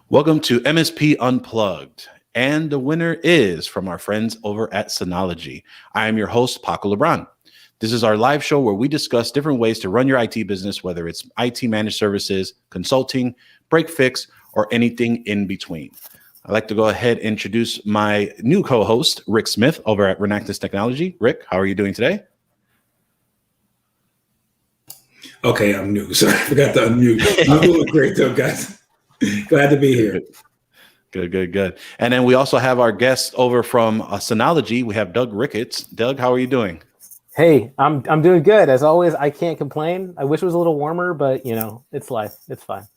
Welcome to MSP Unplugged. And the winner is from our friends over at Synology. I am your host, Paco LeBron. This is our live show where we discuss different ways to run your IT business, whether it's IT managed services, consulting, break fix, or anything in between. I'd like to go ahead and introduce my new co-host, Rick Smith, over at Renactus Technology. Rick, how are you doing today? Okay, I'm new. Sorry, I forgot to unmute. I'm doing great though, guys. Glad to be here. Good. And then we also have our guest over from Synology. We have Doug Ricketts. Doug, how are you doing? Hey, I'm doing good. As always, I can't complain. I wish it was a little warmer, but it's life. It's fine.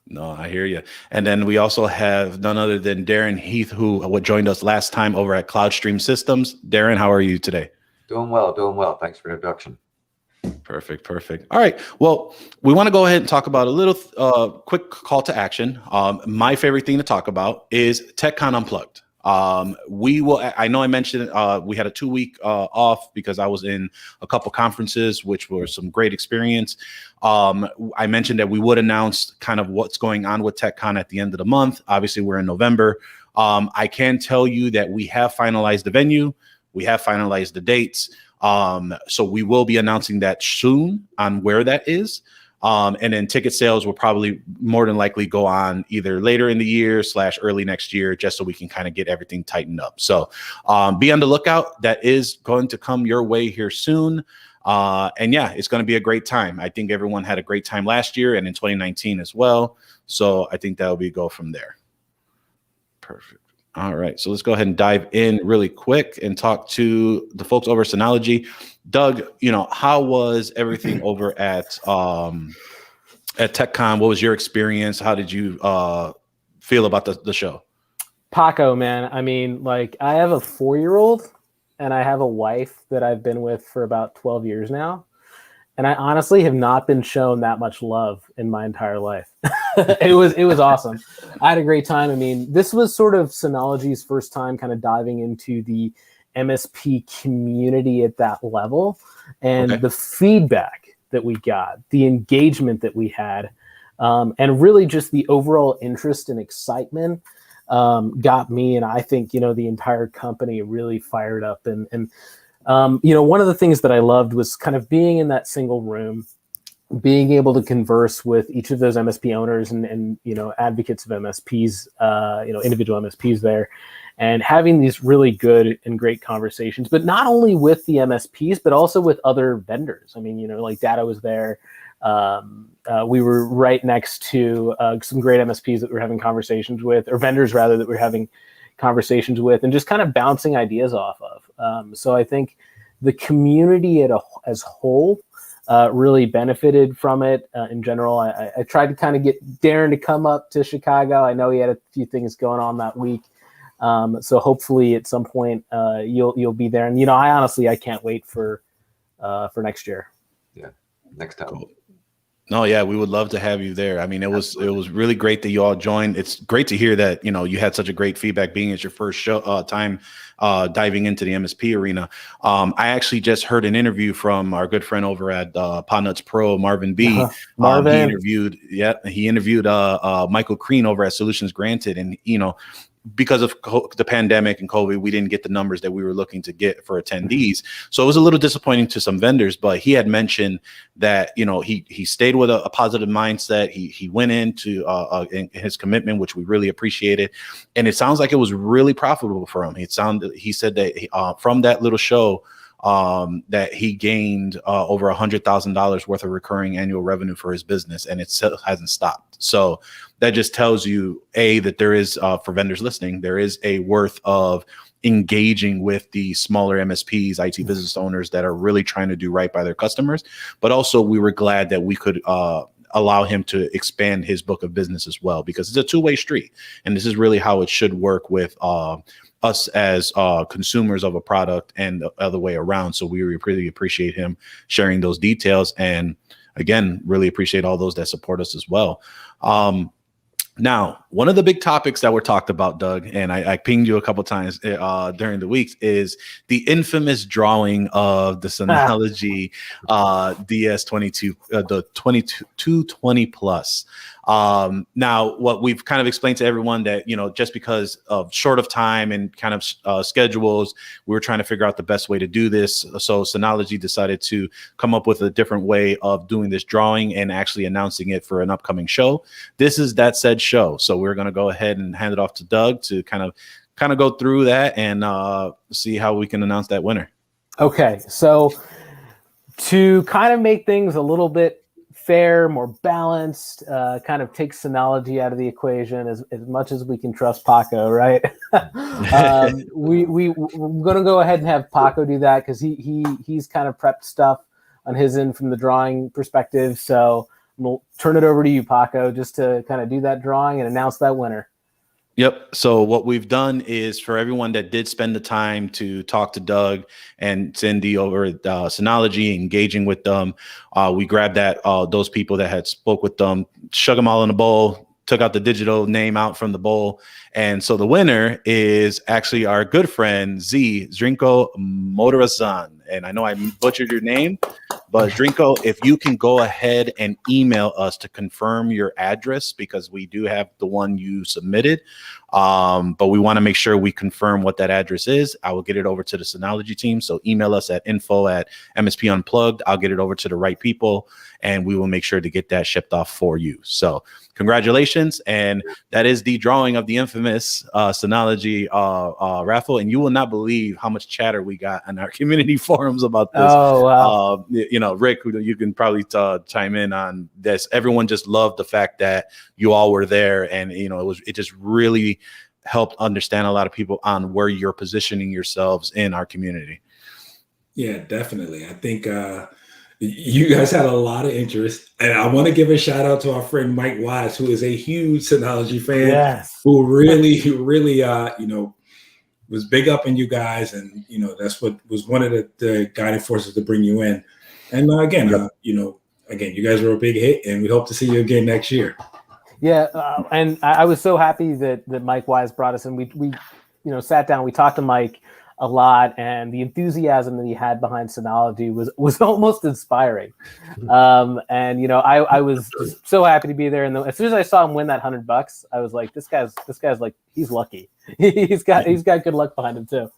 No, I hear you. And then we also have none other than Darren Heath, who joined us last time over at CloudStream Systems. Darren, how are you today? Doing well. Thanks for the introduction. Perfect. All right. Well, we want to go ahead and talk about a little quick call to action. My favorite thing to talk about is TechCon Unplugged. I know I mentioned we had a 2-week off because I was in a couple conferences, which were some great experience. I mentioned that we would announce kind of what's going on with TechCon at the end of the month. Obviously, we're in November. I can tell you that we have finalized the venue. We have finalized the dates. So we will be announcing that soon on where that is. And then ticket sales will probably more than likely go on either later in the year / early next year, just so we can kind of get everything tightened up. So be on the lookout. That is going to come your way here soon. And yeah, it's going to be a great time. I think everyone had a great time last year and in 2019 as well. So I think that'll be go from there. Perfect. All right, so let's go ahead and dive in really quick and talk to the folks over at Synology. Doug, how was everything over at TechCon? What was your experience? How did you feel about the show? Paco, man. I mean, I have a 4-year-old and I have a wife that I've been with for about 12 years now. And I honestly have not been shown that much love in my entire life. It was awesome. I had a great time. I mean, this was sort of Synology's first time kind of diving into the MSP community at that level. And the feedback that we got, the engagement that we had, and really just the overall interest and excitement got me, and I think, the entire company really fired up. And one of the things that I loved was kind of being in that single room, being able to converse with each of those MSP owners and advocates of MSPs, individual MSPs there, and having these really good and great conversations, but not only with the MSPs, but also with other vendors. I mean, like Data was there. We were right next to some great MSPs that we're having conversations with, or vendors rather, that we're having conversations with, and just kind of bouncing ideas off of. So I think the community as whole really benefited from it in general. I tried to kind of get Darren to come up to Chicago. I know he had a few things going on that week. So hopefully at some point you'll be there. And, I can't wait for next year. Yeah, next time. Cool. No, yeah, we would love to have you there. I mean, it was really great that you all joined. It's great to hear that, you had such a great feedback being at your first show time diving into the MSP arena. I actually just heard an interview from our good friend over at Podnuts Pro, Marvin B. Marvin. He interviewed Michael Crean over at Solutions Granted, and because of the pandemic and COVID, we didn't get the numbers that we were looking to get for attendees. So it was a little disappointing to some vendors, but he had mentioned that, he stayed with a positive mindset. He went into his commitment, which we really appreciated. And it sounds like it was really profitable for him. He said that from that little show, that he gained over $100,000 worth of recurring annual revenue for his business, and it still hasn't stopped. So that just tells you, that there is, for vendors listening, there is a worth of engaging with the smaller MSPs, IT business owners that are really trying to do right by their customers. But also, we were glad that we could allow him to expand his book of business as well, because it's a two-way street, and this is really how it should work with us as consumers of a product and the other way around. So we really appreciate him sharing those details, and again, really appreciate all those that support us as well. Now, one of the big topics that were talked about, Doug, and I pinged you a couple times during the weeks, is the infamous drawing of the Synology DS22, the 2220 Plus. Now, what we've kind of explained to everyone that, just because of short of time and kind of schedules, we were trying to figure out the best way to do this. So Synology decided to come up with a different way of doing this drawing and actually announcing it for an upcoming show. This is that said show. So we're going to go ahead and hand it off to Doug to kind of go through that and see how we can announce that winner. Okay. So to kind of make things a little bit fair, more balanced, kind of take Synology out of the equation as much as we can trust Paco, right? We're going to go ahead and have Paco do that because he's kind of prepped stuff on his end from the drawing perspective. So we'll turn it over to you, Paco, just to kind of do that drawing and announce that winner. Yep. So what we've done is, for everyone that did spend the time to talk to Doug and Cindy over at Synology, engaging with them, we grabbed those people that had spoke with them, shook them all in a bowl, took out the digital name out from the bowl. And so the winner is actually our good friend, Zdrinko Motorazan. And I know I butchered your name, but Zdrinko, if you can go ahead and email us to confirm your address, because we do have the one you submitted, but we want to make sure we confirm what that address is. I will get it over to the Synology team. So email us at info@MSP Unplugged. I'll get it over to the right people, and we will make sure to get that shipped off for you. So congratulations. And that is the drawing of the infamous Synology raffle. And you will not believe how much chatter we got on our community forums about this. Oh, wow. Rick, you can probably chime in on this. Everyone just loved the fact that you all were there. And, it just really helped understand a lot of people on where you're positioning yourselves in our community. Yeah, definitely. I think you guys had a lot of interest, and I want to give a shout out to our friend Mike Wise, who is a huge Synology fan. Yes. Who really, was big up in you guys, and that's what was one of the guiding forces to bring you in. And again, you guys were a big hit, and we hope to see you again next year. Yeah, and I was so happy that Mike Wise brought us in. We sat down, we talked to Mike a lot, and the enthusiasm that he had behind Synology was almost inspiring. I was just so happy to be there. And as soon as I saw him win that $100, I was like, this guy's like, he's lucky. he's got good luck behind him too.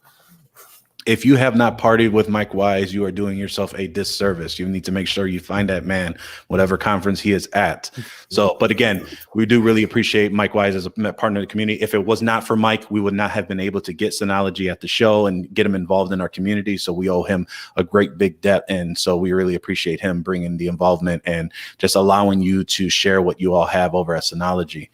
If you have not partied with Mike Wise, you are doing yourself a disservice. You need to make sure you find that man, whatever conference he is at. So, but again, we do really appreciate Mike Wise as a partner of the community. If it was not for Mike, we would not have been able to get Synology at the show and get him involved in our community. So we owe him a great big debt. And so we really appreciate him bringing the involvement and just allowing you to share what you all have over at Synology.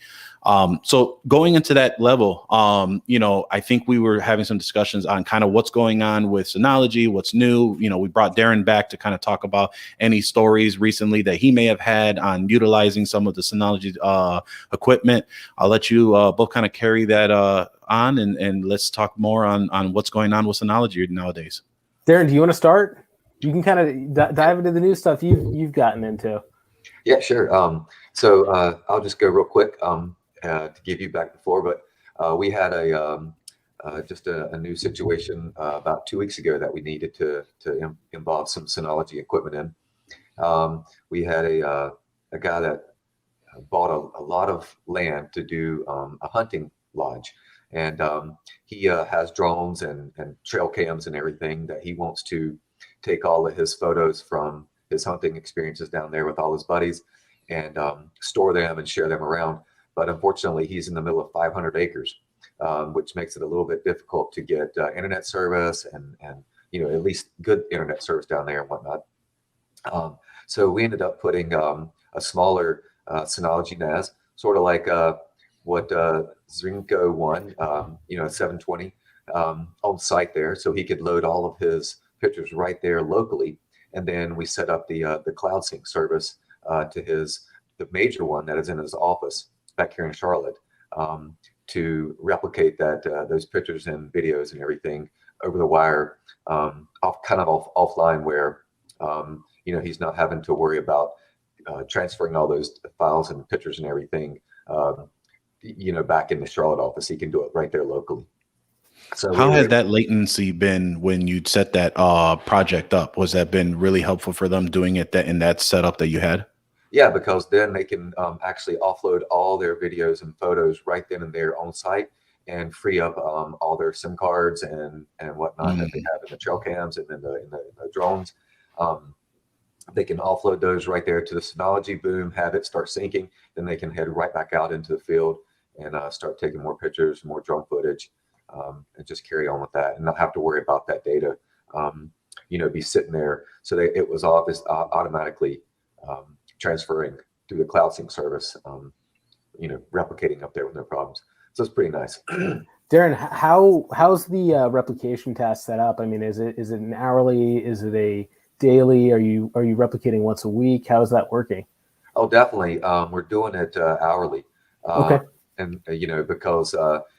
So going into that level, I think we were having some discussions on kind of what's going on with Synology, what's new. We brought Darren back to kind of talk about any stories recently that he may have had on utilizing some of the Synology equipment. I'll let you both kind of carry that on, and let's talk more on what's going on with Synology nowadays. Darren, do you want to start? You can kind of dive into the new stuff you've gotten into. Yeah, sure. So I'll just go real quick. To give you back the floor, but we had just a new situation about 2 weeks ago that we needed to involve some Synology equipment in. We had a guy that bought a lot of land to do a hunting lodge, and he has drones and trail cams and everything that he wants to take all of his photos from his hunting experiences down there with all his buddies and store them and share them around. But unfortunately, he's in the middle of 500 acres, which makes it a little bit difficult to get internet service and at least good internet service down there and whatnot. So we ended up putting a smaller Synology NAS, sort of like what Zdrinko won, 720 on site there, so he could load all of his pictures right there locally. And then we set up the cloud sync service to the major one that is in his office back here in Charlotte, to replicate those pictures and videos and everything over the wire, offline, where he's not having to worry about transferring all those files and pictures and everything back in the Charlotte office. He can do it right there locally. So how has that latency been when you set that project up? Was that been really helpful for them doing it in that setup that you had? Yeah, because then they can actually offload all their videos and photos right then and there on site, and free up all their SIM cards and whatnot that they have in the trail cams and then in the drones. They can offload those right there to the Synology, boom, have it start syncing. Then they can head right back out into the field and start taking more pictures, more drone footage, and just carry on with that and not have to worry about that data, be sitting there. So it was automatically transferring through the cloud sync service, replicating up there with no problems. So it's pretty nice. Darren, how's the replication task set up? I mean, is it an hourly? Is it a daily? Are you replicating once a week? How is that working? Oh, definitely. We're doing it hourly. Okay. And because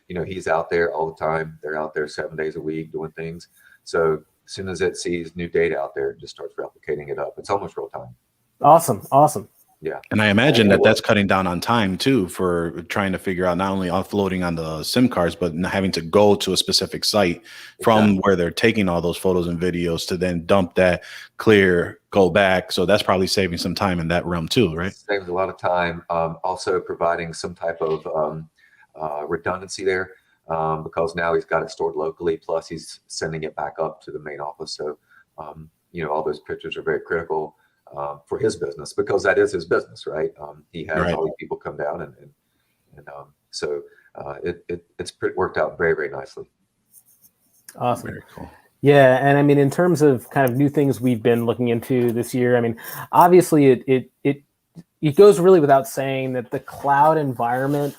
he's out there all the time. They're out there 7 days a week doing things. So as soon as it sees new data out there, it just starts replicating it up. It's almost real time. Awesome. Yeah. And I imagine that's cutting down on time too, for trying to figure out not only offloading on the SIM cards, but having to go to a specific site from where they're taking all those photos and videos to then dump that, clear, go back. So that's probably saving some time in that realm too, right? Saves a lot of time. Also providing some type of redundancy there, because now he's got it stored locally, plus he's sending it back up to the main office. So, all those pictures are very critical for his business, because that is his business, right? He has all these people come down, and so it's worked out very, very nicely. Awesome. Very cool. Yeah, and I mean, in terms of kind of new things we've been looking into this year, I mean, obviously it goes really without saying that the cloud environment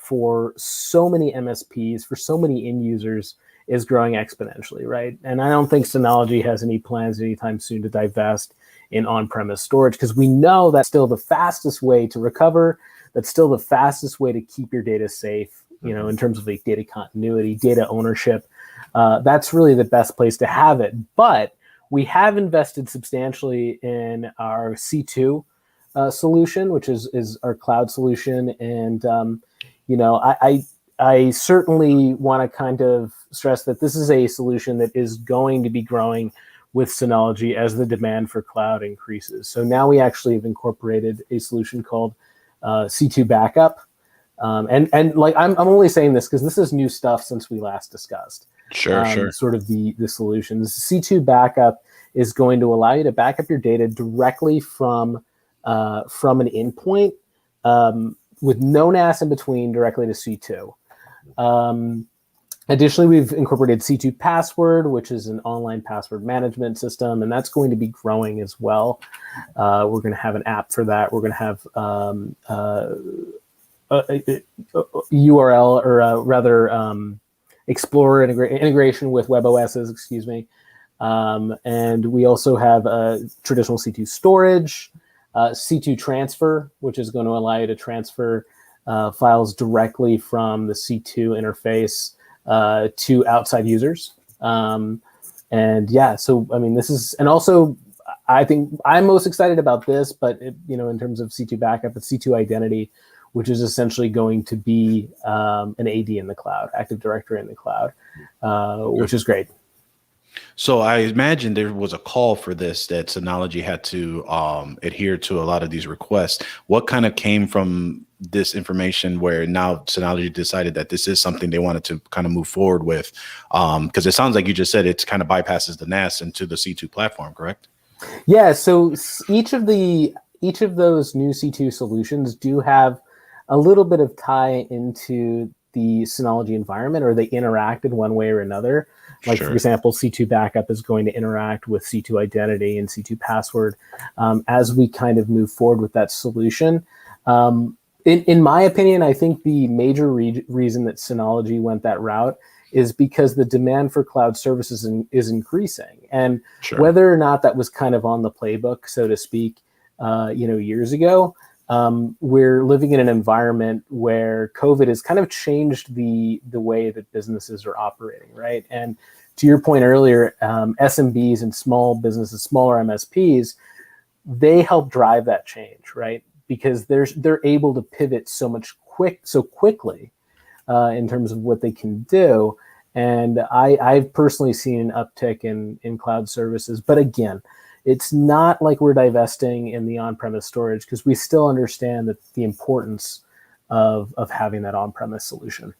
for so many MSPs, for so many end users, is growing exponentially, right? And I don't think Synology has any plans anytime soon to divest in on-premise storage, because we know that's still the fastest way to recover. That's still the fastest way to keep your data safe, in terms of like data continuity, data ownership. That's really the best place to have it. But we have invested substantially in our C2 solution, which is our cloud solution. And, I certainly want to kind of stress that this is a solution that is going to be growing with Synology as the demand for cloud increases. So now we actually have incorporated a solution called C2 Backup. And like I'm only saying this because this is new stuff since we last discussed. Sure. Sort of the solutions. C2 Backup is going to allow you to back up your data directly from an endpoint with no NAS in between, directly to C2. Additionally, we've incorporated C2 Password, which is an online password management system, and that's going to be growing as well. We're going to have an app for that. We're going to have a URL, or rather Explorer integration with WebOSs, excuse me. And we also have traditional C2 storage, C2 transfer, which is going to allow you to transfer files directly from the C2 interface to outside users. And yeah, so I mean, this is, and also I think I'm most excited about this, but in terms of C2 Backup, it's C2 Identity, which is essentially going to be an AD in the cloud, Active Directory in the cloud, which is great. So I imagine there was a call for this, that Synology had to adhere to a lot of these requests. What kind of came from this information where now Synology decided that this is something they wanted to kind of move forward with? Because it sounds like you just said it kind of bypasses the NAS into the C2 platform, correct? Yeah, so each of those new C2 solutions do have a little bit of tie into the Synology environment, or they interact in one way or another. Like, for example, C2 Backup is going to interact with C2 Identity and C2 Password as we kind of move forward with that solution. In my opinion, I think the major reason that Synology went that route is because the demand for cloud services is increasing. And whether or not that was kind of on the playbook, so to speak, years ago, we're living in an environment where COVID has kind of changed the way that businesses are operating, right? And to your point earlier, SMBs and small businesses, smaller MSPs, they help drive that change, right? because they're able to pivot so quickly in terms of what they can do. And I've personally seen an uptick in cloud services. But again, it's not like we're divesting in the on-premise storage, because we still understand that the importance of having that on-premise solution.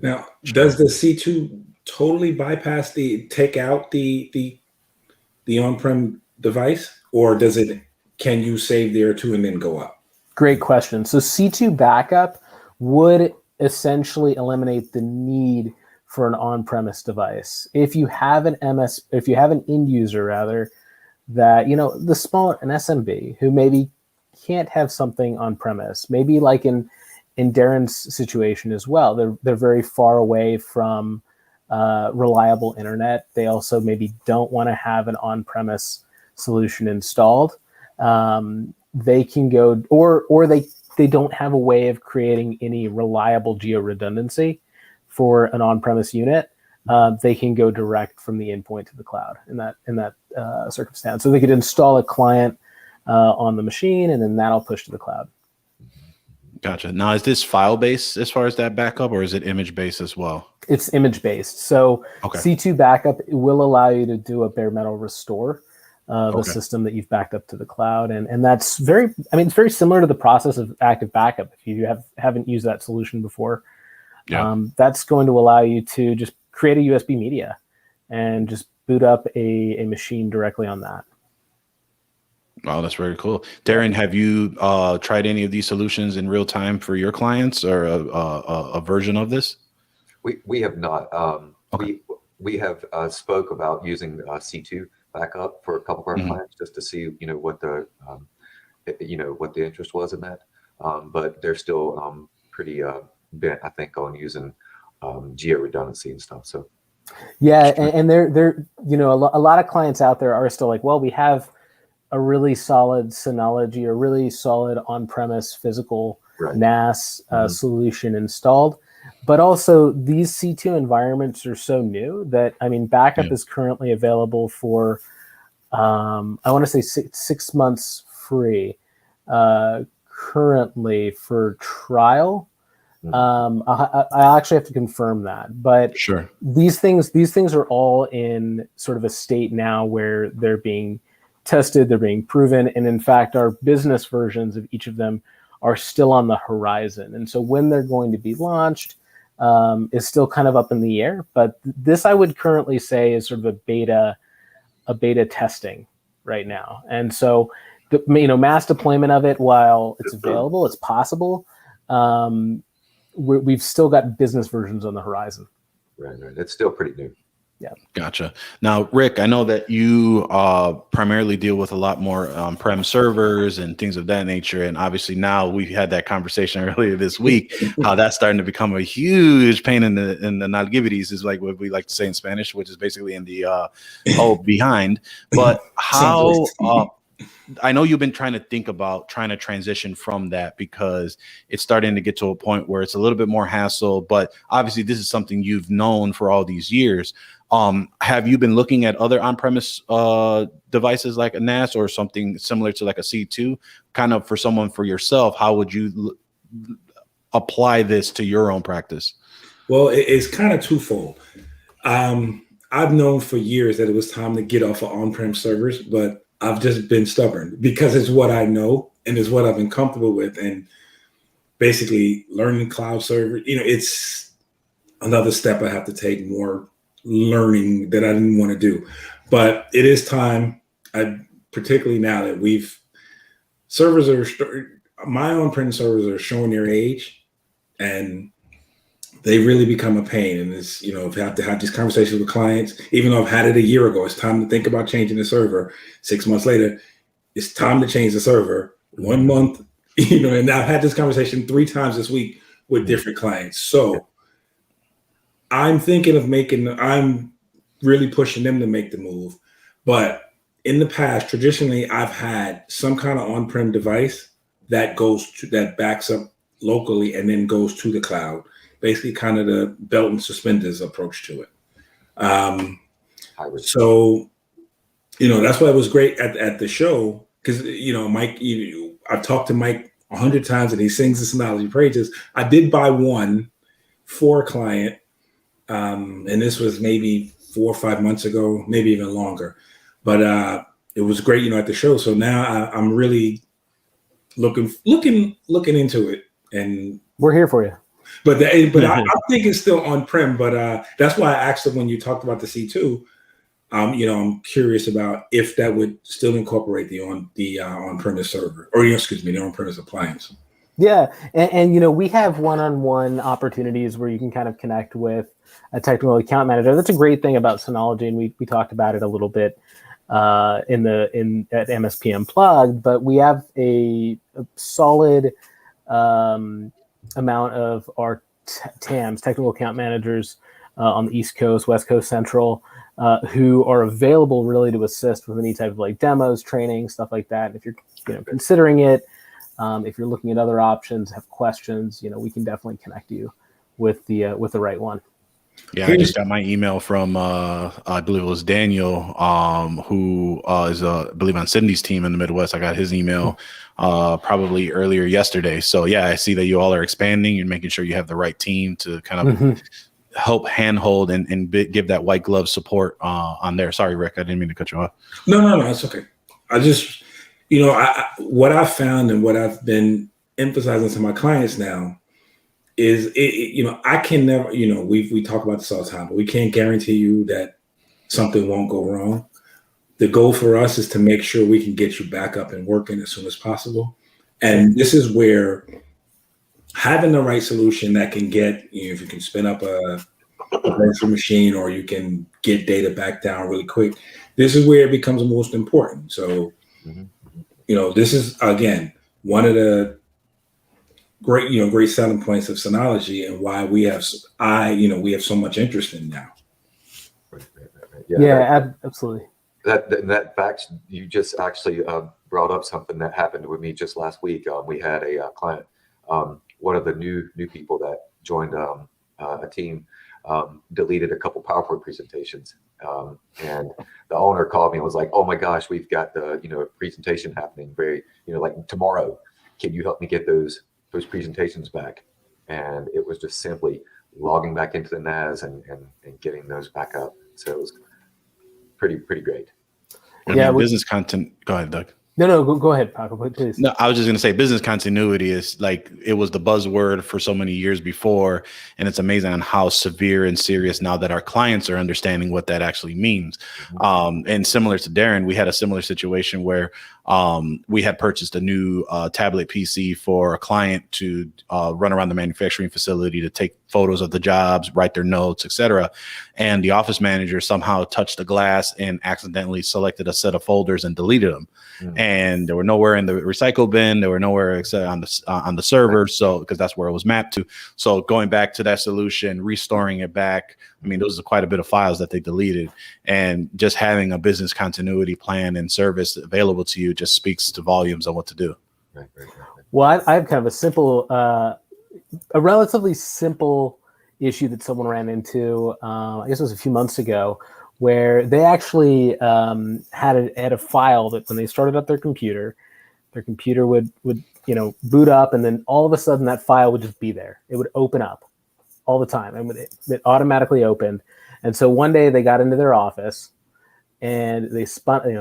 Now, does the C2 totally bypass take out the on-prem device, or can you save there too and then go up? Great question. So C2 backup would essentially eliminate the need for an on-premise device. If you have an end user rather, that, the smaller, an SMB who maybe can't have something on premise, maybe like in Darren's situation as well, they're very far away from reliable internet. They also maybe don't want to have an on-premise solution installed. They can go, or they don't have a way of creating any reliable geo redundancy for an on-premise unit. They can go direct from the endpoint to the cloud in that circumstance. So they could install a client on the machine, and then that'll push to the cloud. Gotcha. Now, is this file-based as far as that backup, or is it image-based as well? It's image-based. So C2 backup will allow you to do a bare metal restore of a system that you've backed up to the cloud. And that's it's very similar to the process of active backup. If you haven't used that solution before, that's going to allow you to just create a USB media and just boot up a machine directly on that. Oh, that's very cool. Darren, have you tried any of these solutions in real time for your clients, or a version of this? We have not. We have spoke about using C2 backup for a couple of our clients, just to see what the what the interest was in that. But they're still pretty bent, I think, on using geo redundancy and stuff. So and they're a lot of clients out there are still like, well, we have a really solid Synology or really solid on-premise physical NAS solution installed. But also these C2 environments are so new that, backup is currently available for, I want to say 6 months free currently for trial. I actually have to confirm that, but these things are all in sort of a state now where they're being tested, they're being proven, and in fact, our business versions of each of them are still on the horizon. And so when they're going to be launched is still kind of up in the air. But this, I would currently say, is sort of a beta testing right now. And so mass deployment of it, while it's available, it's possible. We've still got business versions on the horizon. Right. It's still pretty new. Yeah. Gotcha. Now, Rick, I know that you primarily deal with a lot more on-prem servers and things of that nature. And obviously now we had that conversation earlier this week, how that's starting to become a huge pain in the nalgivities, is like what we like to say in Spanish, which is basically in the behind. But how I know you've been trying to think about trying to transition from that, because it's starting to get to a point where it's a little bit more hassle, but obviously this is something you've known for all these years. Have you been looking at other on-premise devices like a NAS or something similar to like a C2, kind of for yourself? How would you apply this to your own practice? Well, it's kind of twofold. I've known for years that it was time to get off of on-prem servers, but I've just been stubborn because it's what I know and it's what I've been comfortable with. And basically learning cloud server, it's another step I have to take, more learning that I didn't want to do. But it is time, particularly now that my on-prem servers are showing their age, and they really become a pain. And it's, I've had to have these conversations with clients, even though I've had it a year ago. It's time to think about changing the server. 6 months later, it's time to change the server. 1 month, and I've had this conversation 3 times this week with different clients. So I'm thinking of I'm really pushing them to make the move. But in the past, traditionally, I've had some kind of on-prem device that backs up locally and then goes to the cloud. Basically kind of the belt and suspenders approach to it. So, that's why it was great at the show, because, Mike, I've talked to Mike 100 times and he sings the Synology praises. I did buy one for a client, and this was maybe 4 or 5 months ago, maybe even longer. But it was great, at the show. So now I'm really looking into it, and we're here for you. But I think it's still on-prem. But that's why I asked them when you talked about the C2. I'm curious about if that would still incorporate the on-premise server, or the on-premise appliance. Yeah, and we have one-on-one opportunities where you can kind of connect with a technical account manager. That's a great thing about Synology, and we talked about it a little bit at MSP Unplugged. But we have a solid amount of our TAMs, technical account managers, on the East Coast, West Coast, Central, who are available really to assist with any type of like demos, training, stuff like that. If you're considering it, if you're looking at other options, have questions, we can definitely connect you with the right one. Yeah, I just got my email from I believe it was Daniel, who is I believe on Cindy's team in the Midwest. I got his email probably earlier yesterday. So yeah, I see that you all are expanding. You're making sure you have the right team to kind of help handhold and give that white glove support on there. Sorry, Rick, I didn't mean to cut you off. No, it's okay. I just, what I've found and what I've been emphasizing to my clients now is, I can never, we talk about this all the time, but we can't guarantee you that something won't go wrong. The goal for us is to make sure we can get you back up and working as soon as possible. And this is where having the right solution that can get, if you can spin up a virtual machine or you can get data back down really quick, this is where it becomes most important. So, this is, again, one of the great selling points of Synology and why we have so much interest in now. Right. Yeah, absolutely. That fact, you just actually brought up something that happened with me just last week. We had a client, one of the new people that joined a team, deleted a couple PowerPoint presentations, and the owner called me and was like, "Oh my gosh, we've got the presentation happening very like tomorrow. Can you help me get those presentations back?" And it was just simply logging back into the NAS and getting those back up. So it was pretty great. Business content. Go ahead, Doug. No, go ahead, Paco, please. No, I was just going to say business continuity is like, it was the buzzword for so many years before. And it's amazing on how severe and serious now that our clients are understanding what that actually means. And similar to Darren, we had a similar situation where we had purchased a new tablet PC for a client to run around the manufacturing facility to take photos of the jobs, write their notes, etc. And the office manager somehow touched the glass and accidentally selected a set of folders and deleted them. And they were nowhere in the recycle bin. They were nowhere except on the server. So, because that's where it was mapped to. So going back to that solution, restoring it back. I mean, those are quite a bit of files that they deleted, and just having a business continuity plan and service available to you just speaks to volumes on what to do. Right. Well, I have kind of a simple, a relatively simple issue that someone ran into. I guess it was a few months ago, where they actually had a file that when they started up their computer would boot up, and then all of a sudden that file would just be there. It would open up all the time, and it automatically opened. And so one day they got into their office and they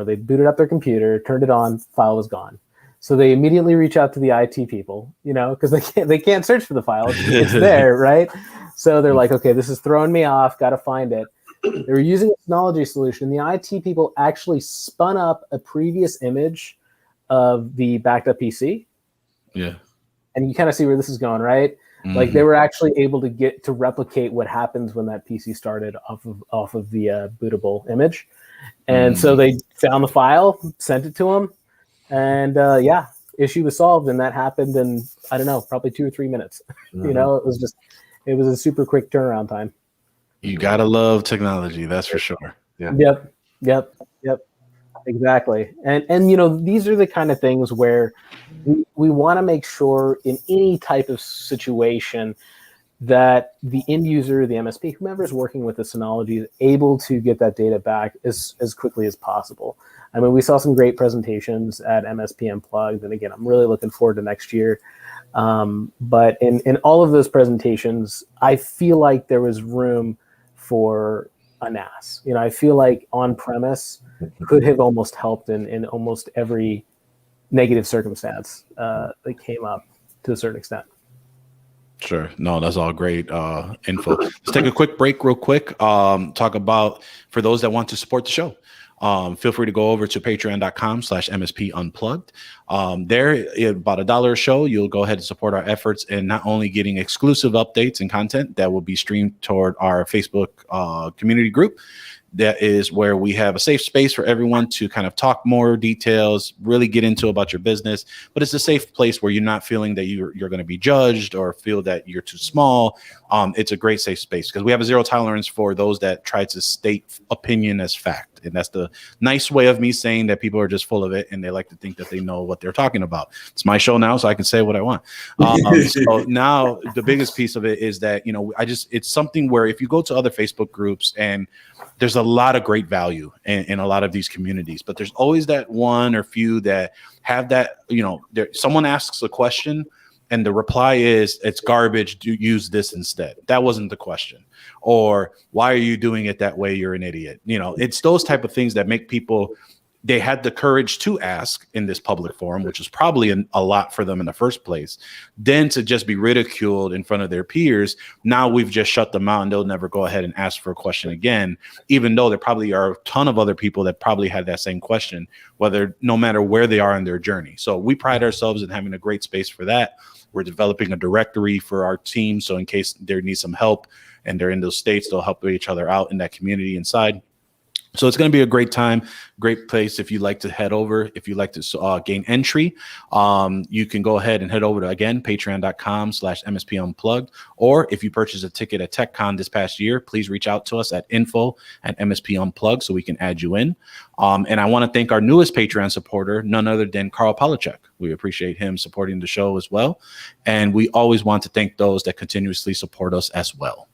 they booted up their computer, turned it on, file was gone. So they immediately reach out to the IT people, because they can't search for the file. It's there, right? So they're like, okay, this is throwing me off. Got to find it. They were using a Synology solution. The IT people actually spun up a previous image of the backed up PC. Yeah. And you kind of see where this is going, right? Mm-hmm. Like they were actually able to get to replicate what happens when that PC started off of the bootable image. And so they found the file, sent it to them, and issue was solved. And that happened in, I don't know, probably 2 or 3 minutes. It was a super quick turnaround time. You gotta love technology, that's for sure. Yeah. Yep. Exactly. And these are the kind of things where we want to make sure in any type of situation, that the end user, the MSP, whomever is working with the Synology, is able to get that data back as quickly as possible. I mean, we saw some great presentations at MSP Unplugged, and again, I'm really looking forward to next year. But in all of those presentations, I feel like there was room for a NAS. You know, I feel like on-premise could have almost helped in almost every negative circumstance that came up to a certain extent. Sure. No, that's all great info. Let's take a quick break real quick. Talk about, for those that want to support the show, feel free to go over to patreon.com/MSP Unplugged. There, at about $1 a show, you'll go ahead and support our efforts in not only getting exclusive updates and content that will be streamed toward our Facebook community group. That is where we have a safe space for everyone to kind of talk more details, really get into about your business. But it's a safe place where you're not feeling that you're going to be judged or feel that you're too small. It's a great safe space because we have a zero tolerance for those that try to state opinion as fact. And that's the nice way of me saying that people are just full of it and they like to think that they know what they're talking about. It's my show now, so I can say what I want. So now the biggest piece of it is that, you know, it's something where if you go to other Facebook groups, and there's a lot of great value in a lot of these communities, but there's always that one or few that have that, you know, someone asks a question and the reply is, it's garbage, do use this instead. That wasn't the question. Or why are you doing it that way? You're an idiot. You know, it's those type of things that make people, they had the courage to ask in this public forum, which is probably a lot for them in the first place, then to just be ridiculed in front of their peers. Now we've just shut them out and they'll never go ahead and ask for a question again, even though there probably are a ton of other people that probably had that same question, no matter where they are in their journey. So we pride ourselves in having a great space for that. We're developing a directory for our team. So in case there needs some help and they're in those states, they'll help each other out in that community inside. So it's going to be a great time, great place. If you'd like to head over, if you'd like to gain entry, you can go ahead and head over to, again, patreon.com/MSP Unplugged. Or if you purchase a ticket at TechCon this past year, please reach out to us at info@MSP Unplugged so we can add you in. And I want to thank our newest Patreon supporter, none other than Carl Polachek. We appreciate him supporting the show as well. And we always want to thank those that continuously support us as well.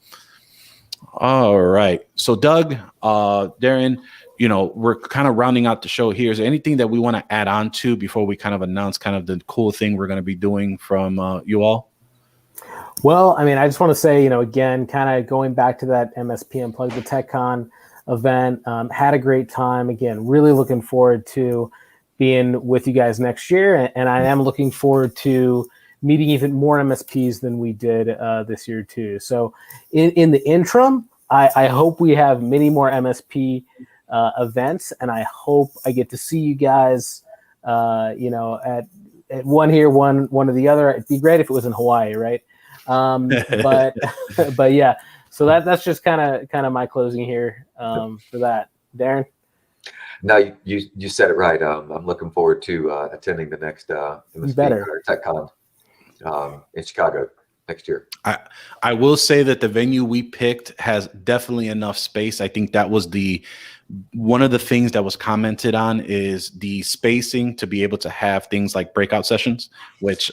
All right. So Doug, Darren, you know, we're kind of rounding out the show here. Is there anything that we want to add on to before we kind of announce kind of the cool thing we're going to be doing from you all? Well, I mean, I just want to say, you know, again, kind of going back to that MSP Unplugged, the TechCon event, had a great time. Again, really looking forward to being with you guys next year. And I am looking forward to meeting even more MSPs than we did this year too. So in the interim, I hope we have many more MSP events, and I hope I get to see you guys, you know, at one here, one or the other. It'd be great if it was in Hawaii, right? But yeah, so that's just kind of my closing here for that. Darren? No, you said it right. I'm looking forward to attending the next MSP or TechCon in Chicago next year. I will say that the venue we picked has definitely enough space. I think that was one of the things that was commented on is the spacing to be able to have things like breakout sessions, which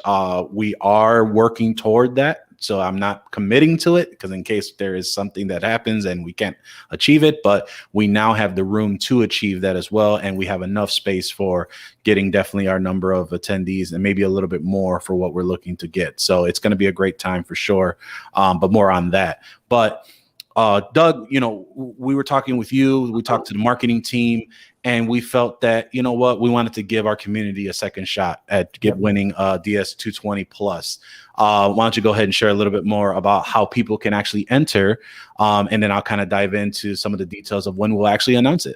we are working toward that. So I'm not committing to it because in case there is something that happens and we can't achieve it, but we now have the room to achieve that as well. And we have enough space for getting definitely our number of attendees and maybe a little bit more for what we're looking to get. So it's going to be a great time for sure. But more on that. But Doug, you know, we were talking with you, we talked to the marketing team, and we felt that, you know what, we wanted to give our community a second shot at winning DS220 Plus. Why don't you go ahead and share a little bit more about how people can actually enter, and then I'll kind of dive into some of the details of when we'll actually announce it.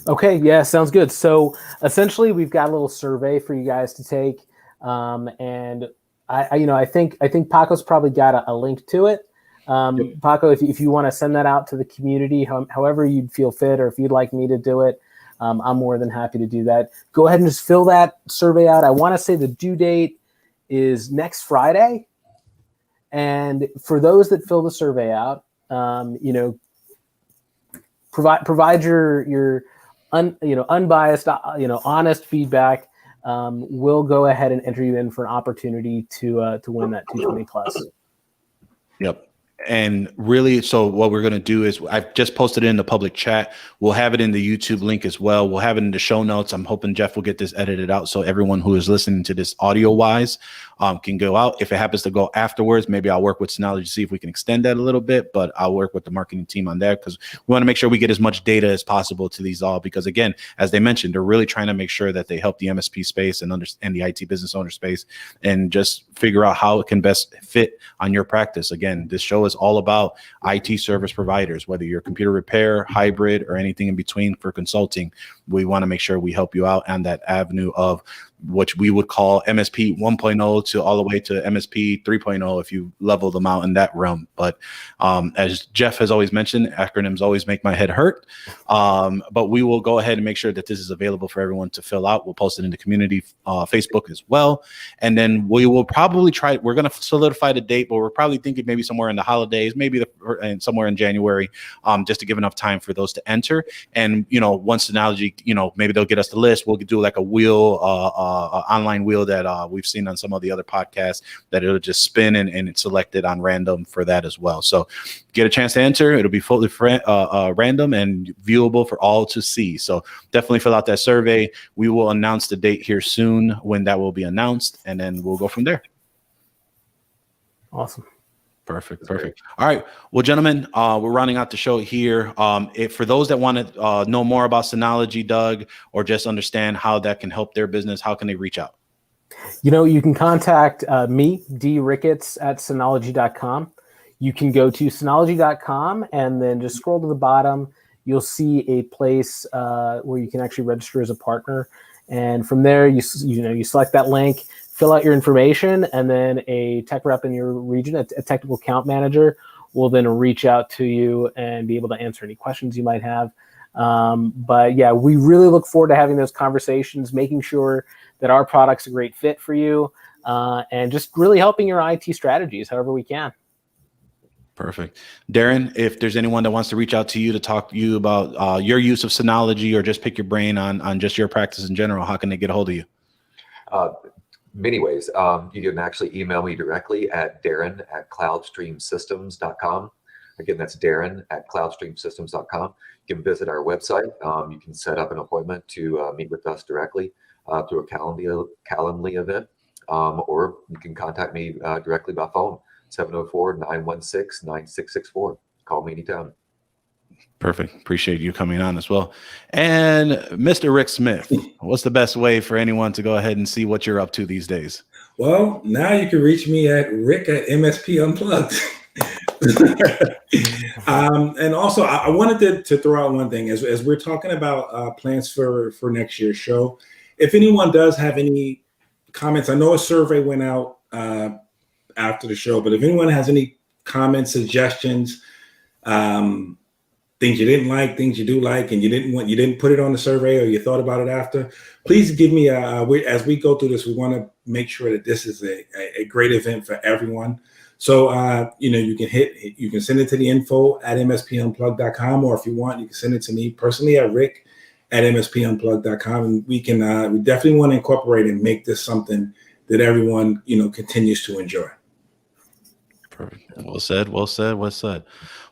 Okay, yeah, sounds good. So essentially, we've got a little survey for you guys to take, and I think Paco's probably got a link to it. Paco, if you want to send that out to the community, however you'd feel fit, or if you'd like me to do it, I'm more than happy to do that. Go ahead and just fill that survey out. I want to say the due date is next Friday. And for those that fill the survey out, you know, provide your unbiased, honest feedback. We'll go ahead and enter you in for an opportunity to win that 220 Plus. Yep. And really, so what we're going to do is I've just posted it in the public chat. We'll have it in the YouTube link as well. We'll have it in the show notes. I'm hoping Jeff will get this edited out so everyone who is listening to this audio wise can go out. If it happens to go afterwards, maybe I'll work with Synology to see if we can extend that a little bit, but I'll work with the marketing team on that because we want to make sure we get as much data as possible to these all, because again, as they mentioned, they're really trying to make sure that they help the MSP space and understand the IT business owner space and just figure out how it can best fit on your practice. Again, this show is all about IT service providers, whether you're computer repair, hybrid, or anything in between for consulting. We want to make sure we help you out on that avenue of which we would call MSP 1.0 to all the way to MSP 3.0 if you level them out in that realm. But as Jeff has always mentioned, acronyms always make my head hurt. But we will go ahead and make sure that this is available for everyone to fill out. We'll post it in the community Facebook as well. And then we will probably we're going to solidify the date, but we're probably thinking maybe somewhere in the holidays, maybe somewhere in January, just to give enough time for those to enter. And, once Synology, maybe they'll get us the list. We'll do like a wheel, online wheel that we've seen on some of the other podcasts that it'll just spin and it's selected on random for that as well. So get a chance to enter. It'll be fully random and viewable for all to see. So definitely fill out that survey. We will announce the date here soon when that will be announced, and then we'll go from there. Awesome. Perfect. All right. Well, gentlemen, we're rounding out the show here. For those that want to know more about Synology, Doug, or just understand how that can help their business, how can they reach out? You can contact me, D. Ricketts, at Synology.com. You can go to Synology.com and then just scroll to the bottom. You'll see a place where you can actually register as a partner. And from there, you select that link, fill out your information, and then a tech rep in your region, a technical account manager, will then reach out to you and be able to answer any questions you might have. But yeah, we really look forward to having those conversations, making sure that our product's a great fit for you, and just really helping your IT strategies however we can. Perfect. Darren, if there's anyone that wants to reach out to you to talk to you about your use of Synology or just pick your brain on just your practice in general, how can they get a hold of you? Many ways. You can actually email me directly at darren@cloudstreamsystems.com. Again, that's darren@cloudstreamsystems.com. You can visit our website. You can set up an appointment to meet with us directly through a Calendly event, or you can contact me directly by phone, 704-916-9664. Call me anytime. Perfect. Appreciate you coming on as well. And Mr. Rick Smith, what's the best way for anyone to go ahead and see what you're up to these days? Well, now you can reach me at Rick@MSP Unplugged. And also, I wanted to throw out one thing as we're talking about plans for next year's show. If anyone does have any comments, I know a survey went out after the show, but if anyone has any comments, suggestions, things you didn't like, things you do like, and you didn't put it on the survey or you thought about it after, please give me as we go through this, we want to make sure that this is a great event for everyone. So, you can send it to the info@mspunplugged.com, or if you want, you can send it to me personally at rick@mspunplugged.com. And we definitely want to incorporate and make this something that everyone, continues to enjoy. Perfect. Well said.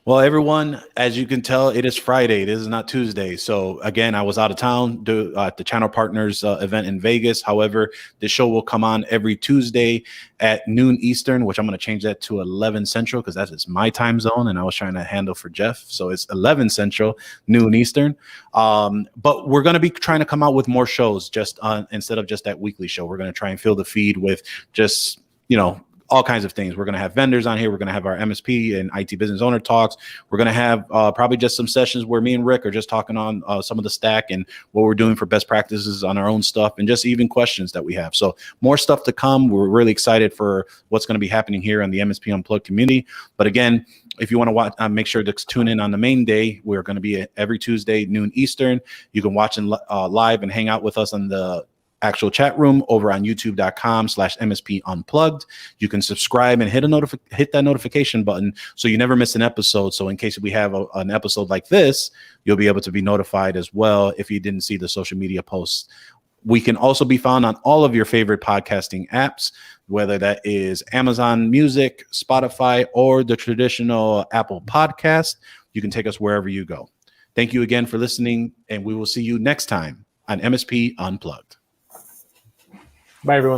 Well, everyone, as you can tell, it is Friday. This is not Tuesday. So again, I was out of town at the Channel Partners event in Vegas. However, the show will come on every Tuesday at noon Eastern, which I'm going to change that to 11 Central because that is my time zone, and I was trying to handle for Jeff. So it's 11 Central, noon Eastern. But we're going to be trying to come out with more shows just instead of just that weekly show. We're going to try and fill the feed with just, all kinds of things. We're going to have vendors on here. We're going to have our MSP and IT business owner talks. We're going to have probably just some sessions where me and Rick are just talking on some of the stack and what we're doing for best practices on our own stuff, and just even questions that we have. So more stuff to come. We're really excited for what's going to be happening here on the MSP Unplugged community. But again, if you want to watch, make sure to tune in on the main day. We're going to be every Tuesday, noon Eastern. You can watch live and hang out with us on the actual chat room over on youtube.com/MSP Unplugged. You can subscribe and hit that notification button so you never miss an episode. So in case we have an episode like this, you'll be able to be notified as well if you didn't see the social media posts We can also be found on all of your favorite podcasting apps, whether that is Amazon Music, Spotify, or the traditional Apple Podcast. You can take us wherever you go. Thank you again for listening, and we will see you next time on MSP Unplugged. Bye, everyone.